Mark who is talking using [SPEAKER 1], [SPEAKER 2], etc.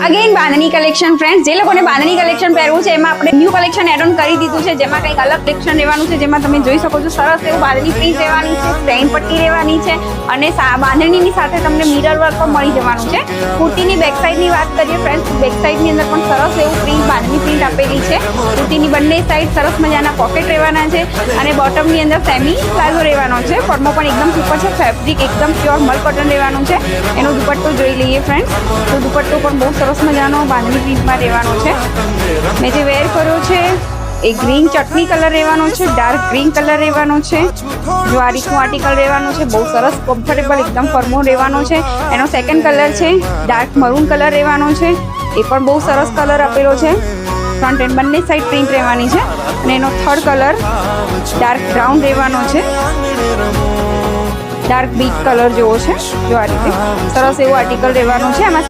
[SPEAKER 1] Again બાંધણી collection friends, જે લોકોને બાંધણી collection પહેરવું છે એમાં આપણે ન્યૂ કલેક્શન એડ ઓન કરી દીધું છે, જેમાં કંઈક અલગ કલેક્શન રહેવાનું છે, જેમાં તમે જોઈ શકો છો સરસ એવું બાંધણી પ્રિન્ટ રહેવાની છે, સ્ટેન પટ્ટી રહેવાની છે અને બાંધણીની સાથે તમને મિરર વર્ક પણ મળી જવાનું છે. કુર્તીની બેક સાઈડની વાત કરીએ ફ્રેન્ડ્સ, બેક સાઈડની અંદર પણ સરસ એવું પ્રિન્ટ બાંધણી પ્રિન્ટ આપેલી છે. કુર્તીની બંને સાઈડ સરસ મજાના પોકેટ રહેવાના છે અને બોટમની અંદર સેમી પ્લાઝો રહેવાનો છે. ફોર્મો પણ એકદમ સુપર છે, ફેબ્રિક એકદમ પ્યોર મલ કોટન રહેવાનું છે. એનો દુપટ્ટો જોઈ લઈએ ફ્રેન્ડ્સ, તો દુપટ્ટો પણ બહુ સરસ મજાનો બાંધણી પ્રિન્ટમાં રહેવાનો છે. મેં જે વેર કર્યો છે એ ગ્રીન ચટણી કલર રહેવાનો છે, ડાર્ક ગ્રીન કલર રહેવાનો છે. જો આ રીતનું આર્ટિકલ રહેવાનું છે, બહુ સરસ કમ્ફર્ટેબલ એકદમ ફર્મો રહેવાનો છે. એનો સેકન્ડ કલર છે ડાર્ક મરૂન કલર રહેવાનો છે, એ પણ બહુ સરસ કલર આપેલો છે. ફ્રન્ટ એન્ડ બંને સાઈડ પ્રિન્ટ રહેવાની છે અને એનો થર્ડ કલર ડાર્ક બ્રાઉન રહેવાનો છે, ડાર્ક બીચ કલર જેવો છે. જો આ રીતે સરસ એવું આર્ટિકલ રહેવાનું છે. આમાં